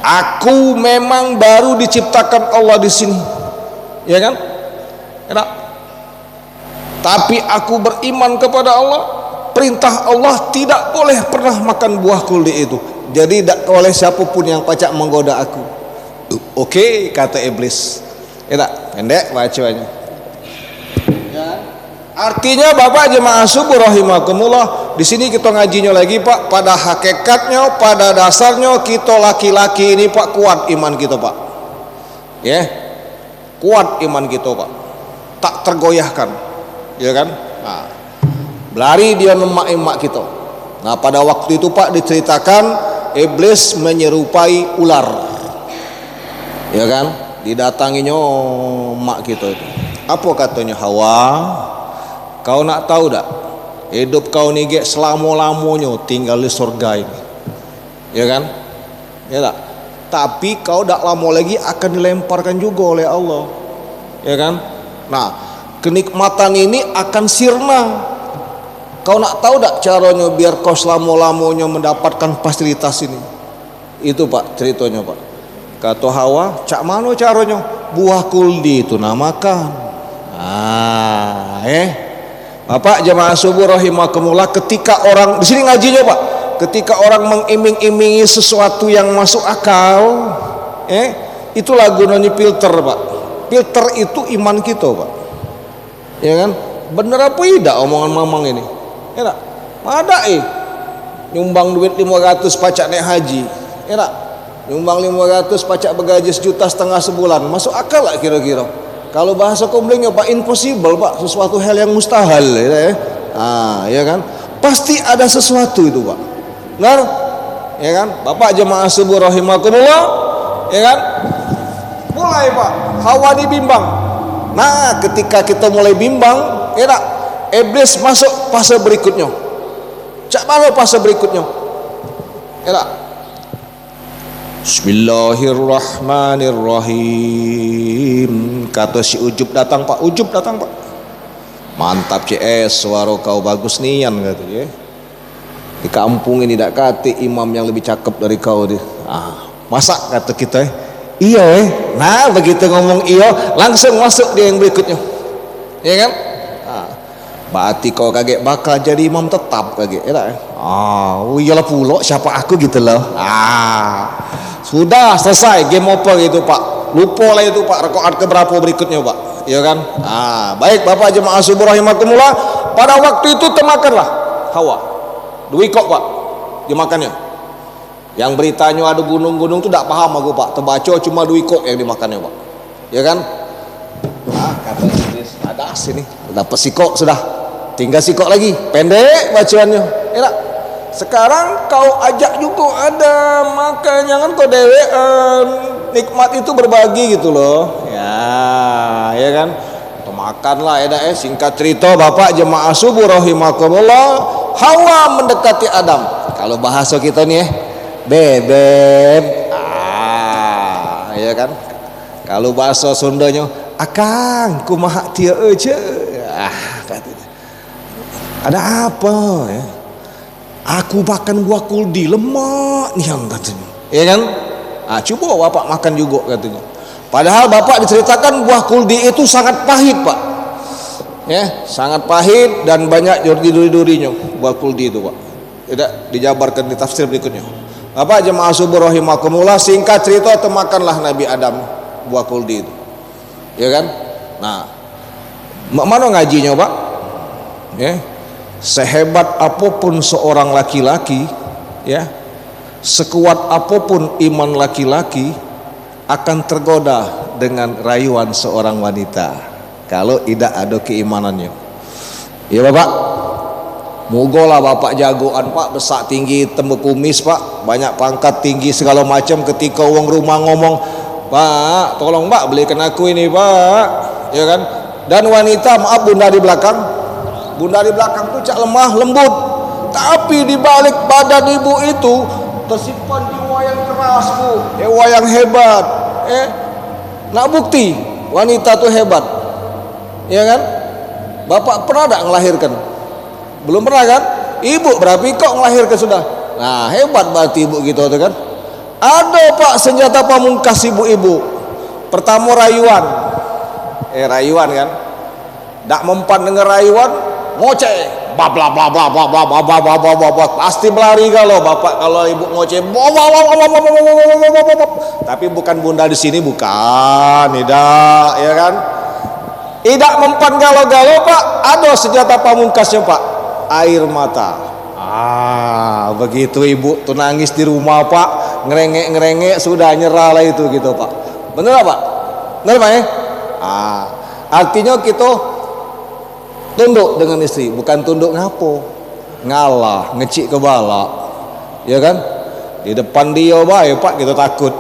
Aku memang baru diciptakan Allah di sini, ya kan? Ya, tapi aku beriman kepada Allah. Perintah Allah tidak boleh pernah makan buah kuldi itu. Jadi tidak oleh siapapun yang pacak menggoda aku. Oke, kata iblis. Ya tak? Pendek bacanya. Ya. Artinya Bapak jemaah subuh rahimakumullah, di sini kita ngajinya lagi Pak, pada hakikatnya, pada dasarnya kita laki-laki ini Pak kuat iman kita Pak. Ya. Kuat iman kita Pak. Tak tergoyahkan. Ya kan? Nah, berlari dia memak-emak kita. Nah, pada waktu itu Pak diceritakan iblis menyerupai ular, ya kan? Didatanginya mak kita itu. Apa katanya? Hawa, kau nak tahu tak? Hidup kau ni selama-lamanya tinggal di surga ini, ya kan? Ya tak? Tapi kau tak lama lagi akan dilemparkan juga oleh Allah, ya kan? Nah, kenikmatan ini akan sirna. Kau nak tahu tak caranya biar kau selama-lamanya mendapatkan fasilitas ini? Itu Pak ceritanya Pak. Kata Hawa, cak mana caranya? Buah kuldi itu namakan. Bapak jemaah subuh rahimakumullah, ketika orang di sini ngajinya Pak, ketika orang mengiming-imingi sesuatu yang masuk akal, itulah gunanya filter Pak. Filter itu iman kita Pak. Ya kan? Bener apa tidak omongan mamang ini? Ya tak? Ada nyumbang duit 500 pacak naik haji. Ya tak? Nyumbang 500 pacak bergaji 1,5 juta sebulan. Masuk akal lah kira-kira? Kalau bahasa komblengnya Pak, impossible Pak, sesuatu hal yang mustahil ya. Ya kan? Pasti ada sesuatu itu Pak. Benar? Ya kan? Bapak jemaah subuh rahimakumullah, ya kan? Mulai Pak, Hawa dibimbang. Nah, ketika kita mulai bimbang, ya tak? Iblis masuk fase berikutnya. Cak mana fase berikutnya? Ya tak? Bismillahirrahmanirrahim. Kata si Ujub datang Pak. Ujub datang Pak. Mantap CS, suara kau bagus nian kata dia. Di kampung ini tak kata imam yang lebih cakep dari kau dia. Masa kata kita Iya nah begitu ngomong iyo langsung masuk dia yang berikutnya, ya kan? Nah, berarti kau kaget bakal jadi imam tetap kaget, ya? Iyalah pulo siapa aku gitu loh. Sudah selesai game over itu Pak, lupa lah itu Pak rakaat keberapa berikutnya Pak, ya kan? Baik Bapak jemaah subuh rahimakumullah, pada waktu itu temakanlah Hawa 2 kok Pak dimakannya. Yang beritanya ada gunung-gunung tuh tak paham aku Pak, terbaca cuma 2 kok yang dimakannya Pak, ya kan? Kata Idris ada sini dapat sikok sudah, tinggal sikok lagi pendek bacaannya, ya tak? Sekarang kau ajak juga ada makan, jangan kau dewean, nikmat itu berbagi gitu loh, ya kan? Makanlah ya singkat cerita Bapak jemaah subuh rahimakumullah, Hawa mendekati Adam, kalau bahasa kita nih bebek, ya kan? Kalau bahasa Sundanya akang kumaha tia aja, katanya ada apa ya? Aku makan buah kuldi lemak nih yang katanya, ya kan? Coba Bapak makan juga katanya. Padahal Bapak diceritakan buah kuldi itu sangat pahit Pak, ya sangat pahit dan banyak duri-durinya buah kuldi itu Pak. Tidak dijabarkan di tafsir berikutnya. Bapak jemaah subuh rahimakumullah, singkat cerita temakanlah Nabi Adam buah kuldi itu, ya kan? Nah, mana ngajinya Pak? Ya, sehebat apapun seorang laki-laki, ya, sekuat apapun iman laki-laki akan tergoda dengan rayuan seorang wanita kalau tidak ada keimanannya, ya Bapak. Mogolah Bapak jagoan Pak, besar tinggi tembok kumis Pak, banyak pangkat tinggi segala macam, ketika uang rumah ngomong Pak tolong Pak belikan aku ini Pak, ya kan? Dan wanita maaf bunda di belakang tuh cak lemah lembut, tapi di balik badan ibu itu tersimpan jiwa yang keras Bu, jiwa yang hebat, nak bukti wanita tuh hebat, ya kan? Bapak pernah tak ngelahirkan? Belum pernah kan? Ibu berapa kok ngelahirkan sudah? Nah hebat berarti ibu gitu tuh kan. Ada Pak senjata pamungkas ibu-ibu. Pertama rayuan, rayuan kan? Dak mempan dengan rayuan, ngoceh, bla bla bla bla bla bla bla bla bla bla bla, pasti berlari kalau Bapak kalau ibu ngoceh, tapi bukan bunda di sini bukan, tidak, ya kan? Tidak mempan galau-galau Pak, ada senjata pamungkasnya Pak. Air mata. Begitu ibu tuh nangis di rumah Pak, ngerengek sudah nyerah lah itu gitu Pak. Bener Pak? Bener Pak ya? Artinya kita tunduk dengan istri, bukan tunduk ngapo, ngalah, ngecik kebala, ya kan? Di depan dia baik Pak kita takut,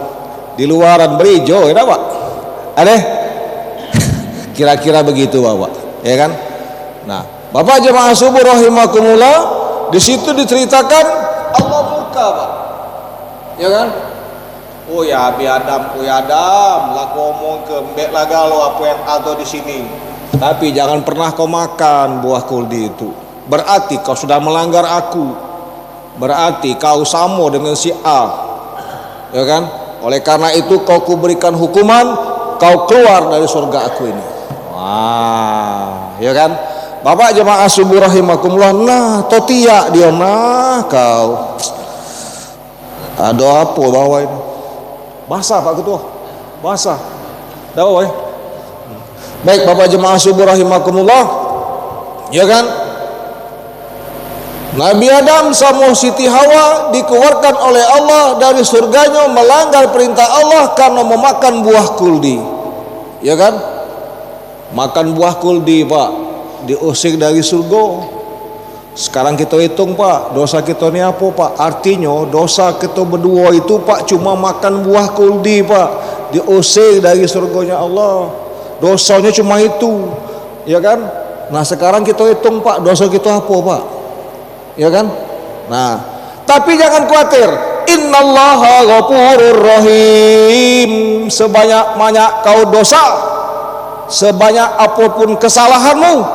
di luaran berijo, ya Pak? Ada? Kira-kira begitu Bapak, ya kan? Nah, Bapak jemaah subuh rahimakumullah, di situ diceritakan Allah murka Pak, ya kan? Oh ya Adam, lah ngomong ke mbek lah galau apa yang ada di sini. Tapi jangan pernah kau makan buah kuldi itu. Berarti kau sudah melanggar aku. Berarti kau sama dengan si A, ya kan? Oleh karena itu kau kuberikan hukuman, kau keluar dari surga aku ini. Ya kan? Bapak jemaah subuh rahimakumullah, nah totia dia, nah kau ada apa bawa ini basah Pak Ketua, basah dah bawa. Baik Bapak jemaah subuh rahimakumullah, ya kan? Nabi Adam sama Siti Hawa dikeluarkan oleh Allah dari surganya melanggar perintah Allah karena memakan buah kuldi, ya kan? Makan buah kuldi Pak, diusir dari surga. Sekarang kita hitung Pak, dosa kita ini apa Pak? Artinya dosa kita berdua itu Pak cuma makan buah kuldi Pak, diusir dari surganya Allah. Dosanya cuma itu, ya kan? Nah sekarang kita hitung Pak, dosa kita apa Pak, ya kan? Nah tapi jangan khawatir, innallaha ghafurur rahim. Sebanyak-banyak kau dosa, sebanyak apapun kesalahanmu,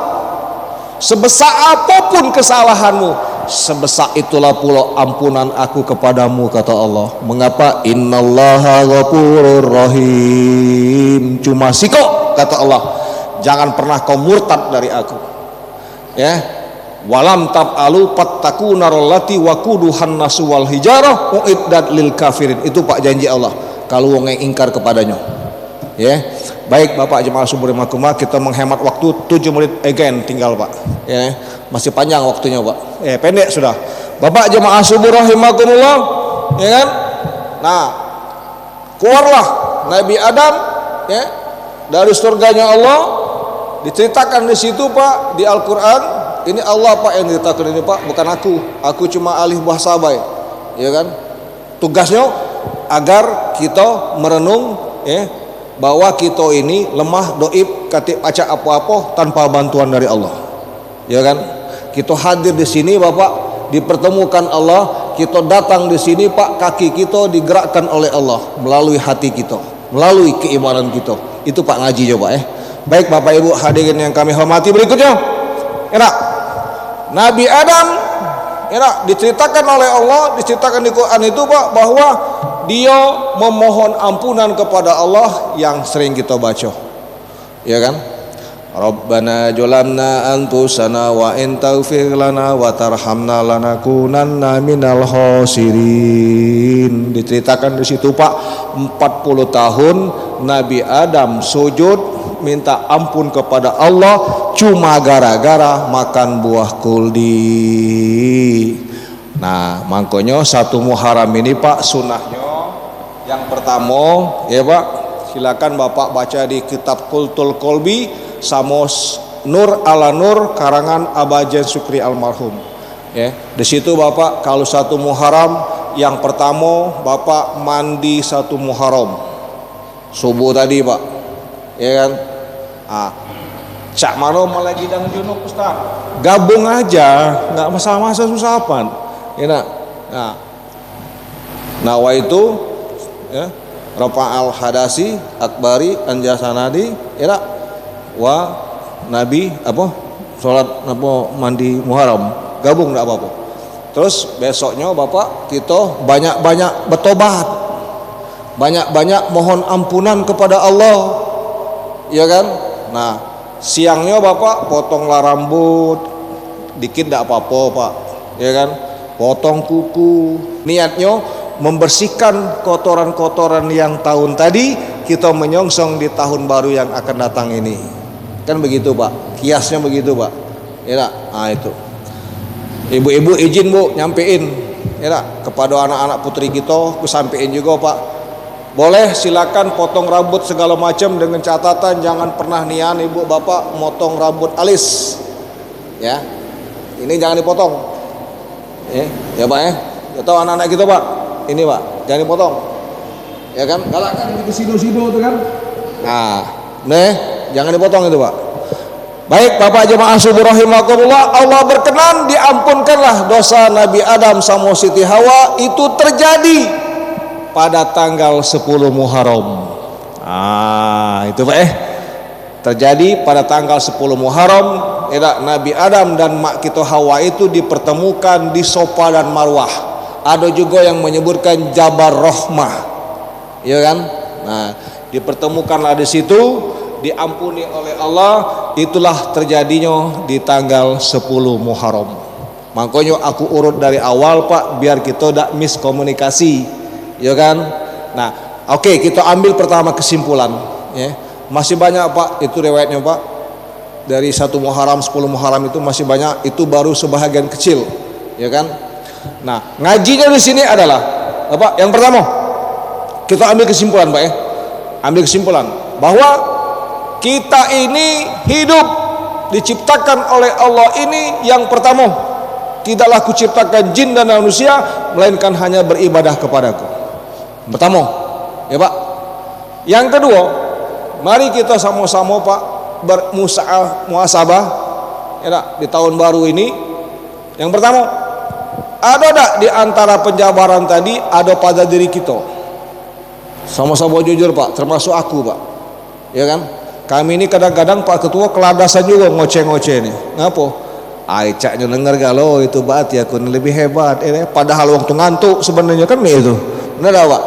sebesar apapun kesalahanmu, sebesar itulah pula ampunan aku kepadamu, kata Allah. Mengapa? Innallaha ghafurur rahim. Cuma sikok, kata Allah, jangan pernah kau murtad dari aku. Ya, walam tab'alu fattaqu narallati waquduhan nasu wal hijarah uiddat lil kafirin. Itu Pak janji Allah kalau wong yang ingkar kepadanya. Ya, baik Bapak jemaah subur rahimakumullah, kita menghemat waktu 7 menit again tinggal Pak. Ya, masih panjang waktunya Pak. Pendek sudah. Bapak jemaah subur rahimakumullah, ya kan? Nah, keluarlah Nabi Adam ya dari surganya Allah. Diceritakan di situ Pak di Al-Qur'an. Ini Allah Pak yang ceritakan ini Pak, bukan aku. Aku cuma alih bahasa baik. Ya kan? Tugasnya agar kita merenung ya bahwa kita ini lemah, doib, katik baca apa-apa tanpa bantuan dari Allah. Ya kan? Kita hadir di sini Bapak, dipertemukan Allah, kita datang di sini Pak, kaki kita digerakkan oleh Allah melalui hati kita, melalui keimanan kita. Itu Pak ngaji coba ya. Baik Bapak Ibu hadirin yang kami hormati, berikutnya enak Nabi Adam enak diceritakan oleh Allah, diceritakan di Quran itu Pak, bahwa dia memohon ampunan kepada Allah yang sering kita baca. Ya kan? Rabbana jalamna anfusana wa in taghfir lana wa tarhamna lanakunanna minal khasirin. Diceritakan di situ Pak, 40 tahun Nabi Adam sujud minta ampun kepada Allah cuma gara-gara makan buah kuldi. Nah, makanya 1 Muharram ini Pak sunnahnya yang pertama ya Pak, silakan Bapak baca di kitab Kultul Kolbi Samos Nur ala Nur karangan Abajen Sukri almarhum. Ya, di situ Bapak kalau 1 Muharram yang pertama Bapak mandi 1 Muharram subuh tadi Pak. Ya kan? Cak mano malah gidang junub Ustaz. Gabung aja, nggak masalah-masalah susah apaan. Ya nak. Nah, itu ya Rafa'al hadasi akbari anjasanadi ya wa nabi apa salat apa mandi Muharram gabung enggak apa-apa. Terus besoknya Bapak kita banyak-banyak bertobat, banyak-banyak mohon ampunan kepada Allah, ya kan? Nah, siangnya Bapak potonglah rambut dikit enggak apa-apa Pak, ya kan? Potong kuku, niatnya membersihkan kotoran-kotoran yang tahun tadi kita menyongsong di tahun baru yang akan datang ini. Kan begitu Pak, kiasnya begitu Pak. Ya tak? Nah itu. Ibu-ibu izin Bu nyampein ya tak? Kepada anak-anak putri kita, aku sampein juga Pak. Boleh silakan potong rambut segala macam dengan catatan jangan pernah nian Ibu Bapak motong rambut alis. Ya. Ini jangan dipotong. Ya Pak ya. Ya tahu anak-anak kita Pak. Ini Pak, jangan dipotong. Ya kan? Galakkan di sido-sido itu kan. Nah, jangan dipotong itu Pak. Baik Bapak jemaah subur rahimakumullah, Allah berkenan diampunkanlah dosa Nabi Adam sama Siti Hawa itu terjadi pada tanggal 10 Muharram. Itu Pak terjadi pada tanggal 10 Muharram. Nabi Adam dan mak kita Hawa itu dipertemukan di Sofa dan Marwah. Ada juga yang menyebutkan Jabal Rahmah, ya kan? Nah, dipertemukanlah di situ, diampuni oleh Allah. Itulah terjadinya di tanggal 10 Muharram. Makanya aku urut dari awal Pak, biar kita tidak miskomunikasi, ya kan? Nah, oke, kita ambil pertama kesimpulan. Ya, masih banyak Pak, itu riwayatnya Pak. Dari 1 Muharram, 10 Muharram itu masih banyak. Itu baru sebahagian kecil, ya kan? Nah, ngajinya di sini adalah apa? Yang pertama, kita ambil kesimpulan, Pak ya. Ambil kesimpulan bahwa kita ini hidup diciptakan oleh Allah ini yang pertama, tidaklah kuciptakan jin dan manusia melainkan hanya beribadah kepadaku. Pertama, ya Pak. Yang kedua, mari kita sama-sama Pak bermuhasabah ya di tahun baru ini. Yang pertama, ada tak di antara penjabaran tadi ada pada diri kita? Sama-sama jujur Pak, termasuk aku Pak. Ya kan? Kami ini kadang-kadang Pak Ketua keladasan juga ngoceh-ngoceh nih. Ngapa? Aicaknya denger kalau itu berarti aku lebih hebat. Padahal waktu ngantuk sebenarnya kan itu. Benar Pak?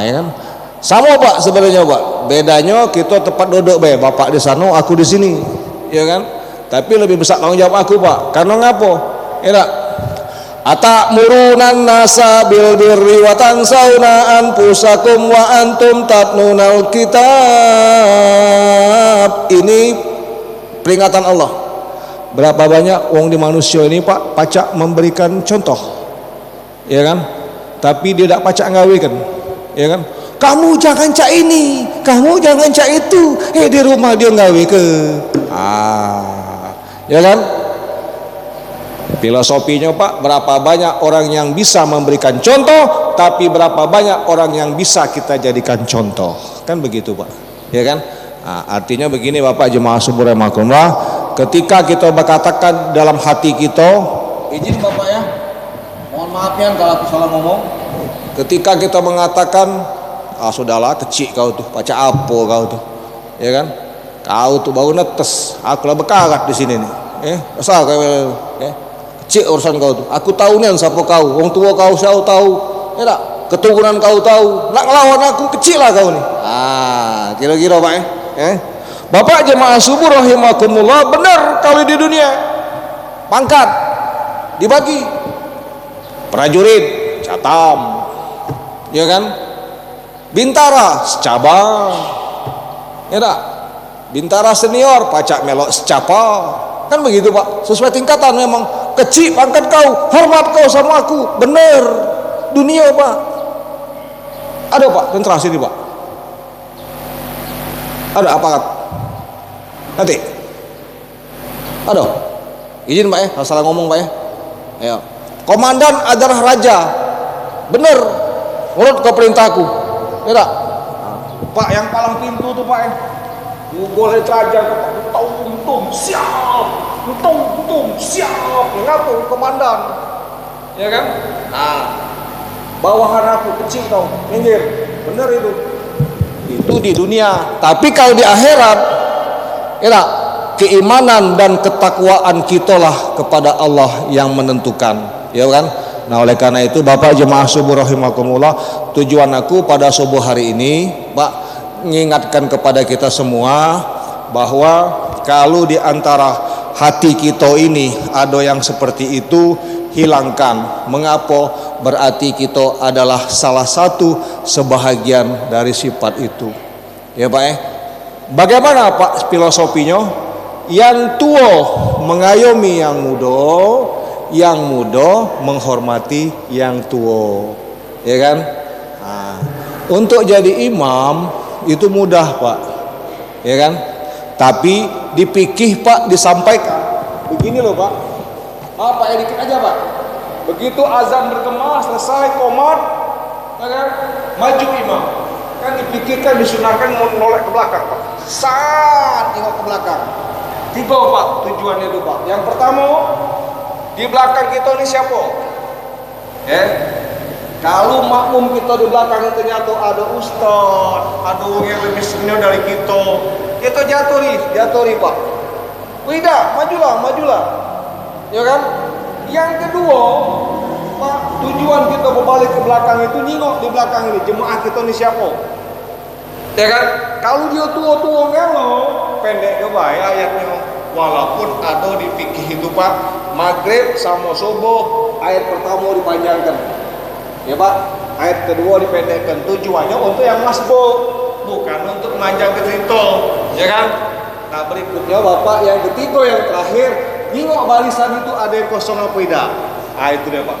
Ya kan? Sama Pak sebenarnya Pak. Bedanya kita tempat duduk bapak di sana, aku di sini, ya kan? Tapi lebih besar tanggung jawab aku Pak. Karena ngapo? Ya Atamuruna nasa bil birri wa tansawna anfusakum wa antum tatlunal kitab. Ini peringatan Allah. Berapa banyak wong di manusia ini Pak pacak memberikan contoh, ya kan? Tapi dia tidak pacak ngawikan, ya kan? Kamu jangan cak ini, kamu jangan cak itu. Di rumah dia ngawi ke, ya kan? Filosofinya Pak, berapa banyak orang yang bisa memberikan contoh, tapi berapa banyak orang yang bisa kita jadikan contoh, kan begitu Pak, ya kan? Artinya begini Bapak jemaah subuh rahimakumullah, ketika kita berkatakan dalam hati kita, izin Bapak ya, mohon maaf ya kalau aku salah ngomong. Ketika kita mengatakan, sudahlah kecil kau tuh, baca apa kau tuh, ya kan? Kau tuh baru netes, aku lah bekarat di sini nih, asal kau, kecil urusan kau tuh. Aku tahu nih siapa kau, orang tua kau saya tahu, ya tak? Keturunan kau tahu, nak ngelawan aku kecil lah kau nih. Kira-kira Pak Bapak jemaah subuh rahimakumullah, benar kalau di dunia pangkat dibagi, prajurit catam, ya kan? Bintara secabang, ya tak? Bintara senior pacak melok secapa, kan begitu Pak, sesuai tingkatan. Memang kecil pangkat kau, hormat kau sama aku, bener dunia Pak. Ada Pak tentara sini Pak, ada apa nanti ada izin Pak salah ngomong Pak ya. Komandan adalah raja, bener menurut ke perintahku, ya tak? Pak yang paling pintu tuh Pak boleh raja tung siap, tung siap, ngatur komandan, ya kan? Bawahan aku kecil tau, minggir, bener itu di dunia. Tapi kalau di akhirat, ya keimanan dan ketakwaan kita lah kepada Allah yang menentukan, ya kan? Nah oleh karena itu Bapak jemaah subuh rahimakumullah, tujuan aku pada subuh hari ini Pak mengingatkan kepada kita semua bahwa kalau di antara hati kita ini ada yang seperti itu, hilangkan. Mengapa? Berarti kita adalah salah satu sebahagian dari sifat itu, ya Pak Bagaimana Pak filosofinya? Yang tua mengayomi yang muda menghormati yang tua, ya kan? Untuk jadi imam itu mudah Pak, ya kan? Tapi dipikih Pak, disampaikan begini loh Pak. Pak dikit aja Pak. Begitu azan bergema selesai komat, ya kan? Maju imam, kan dipikirkan, disunahkan nolak ke belakang Pak. Saat tengok ke belakang. Tiga Pak tujuannya itu Pak. Yang pertama, di belakang kita ini siapa? Kalau makmum kita di belakang itu ternyata ada ustaz, ada orang yang lebih senior dari kita jatuh Pak. Tidak, majulah, ya kan? Yang kedua, Pak, tujuan kita berbalik ke belakang itu nengok di belakang ini jemaah kita ini siapa? Ya kan? Kalau dia tua-tua ngelo, pendek ke baik ayatnya. Walaupun ada di fikih itu Pak, maghrib sama subuh ayat pertama dipanjangkan, ya Pak, ayat kedua dipendekkan. Tujuannya untuk yang masbuk, bukan untuk memanjang cerita, ya kan? Nah berikutnya Bapak yang ketiga, yang terakhir, nengok barisan itu ada yang kosong apa tidak. Itu dia Pak.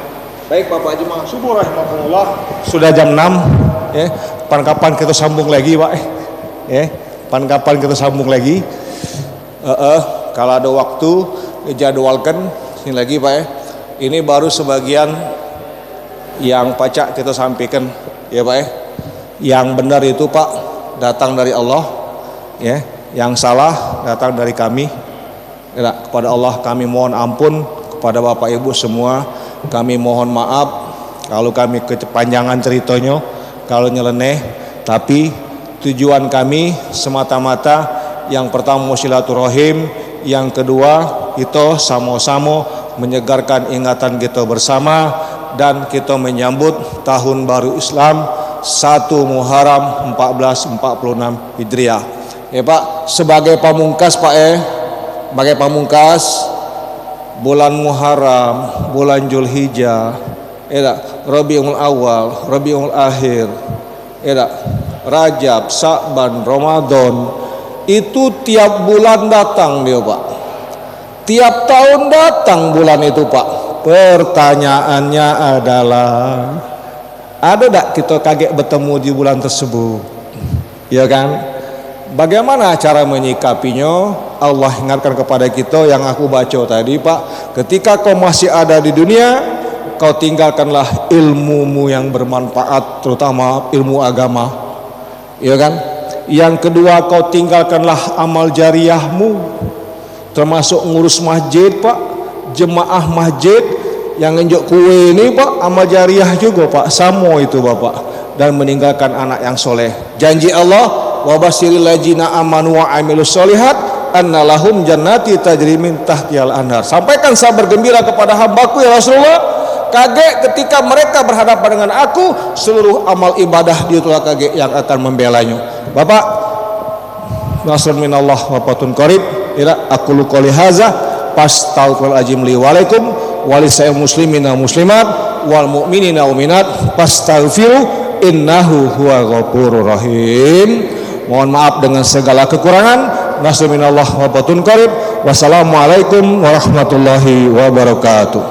Baik Bapak jemaah subuh rahimakumullah, sudah jam 6 ya. Kapan kita sambung lagi Pak kapan kita sambung lagi. Kalau ada waktu jadwalkan sini lagi Pak Ini baru sebagian yang pacak kita sampaikan, ya Pak Yang benar itu Pak datang dari Allah, ya. Yang salah datang dari kami. Ya, kepada Allah kami mohon ampun, kepada Bapak Ibu semua kami mohon maaf kalau kami kepanjangan ceritanya, kalau nyeleneh. Tapi tujuan kami semata-mata yang pertama silaturahim, yang kedua itu sama-sama menyegarkan ingatan kita bersama dan kita menyambut tahun baru Islam 1 Muharram 1446 Hijriah. Ya Pak, sebagai pamungkas Pak sebagai pamungkas bulan Muharram, bulan Zulhijjah, Rabiul Awal, Rabiul Akhir, Rajab, Sa'ban, Ramadan, itu tiap bulan datang dia Pak. Tiap tahun datang bulan itu Pak. Pertanyaannya adalah, ada tak kita kaget bertemu di bulan tersebut? Ya kan? Bagaimana cara menyikapinya? Allah ingatkan kepada kita yang aku baca tadi Pak, ketika kau masih ada di dunia, kau tinggalkanlah ilmumu yang bermanfaat, terutama ilmu agama. Ya kan? Yang kedua, kau tinggalkanlah amal jariahmu, termasuk ngurus masjid Pak, jemaah masjid yang ngenjuk kue ini Pak, amal jariah juga Pak, sama itu Bapak. Dan meninggalkan anak yang soleh. Janji Allah, wa basyiril ladzina amanu wa amilus solihat annalahum jannati tajri min tahtihal anhar. Sampaikan sabar gembira kepada hambaku ya Rasulullah, kaget ketika mereka berhadapan dengan aku, seluruh amal ibadah dia telah kaget yang akan membelanya. Bapak, nasrun minallah wa fatun qarib. Aku lu qouli hadza fastaghfirullahalazim li wa alaikum wa lisa'il muslimina muslimat wal mu'minina wa mu'minat fastaghfiru innahu huwa ghafurur rahim. Mohon maaf dengan segala kekurangan. Nasrun minallah wa fatun qarib. Wassalamualaikum warahmatullahi wabarakatuh.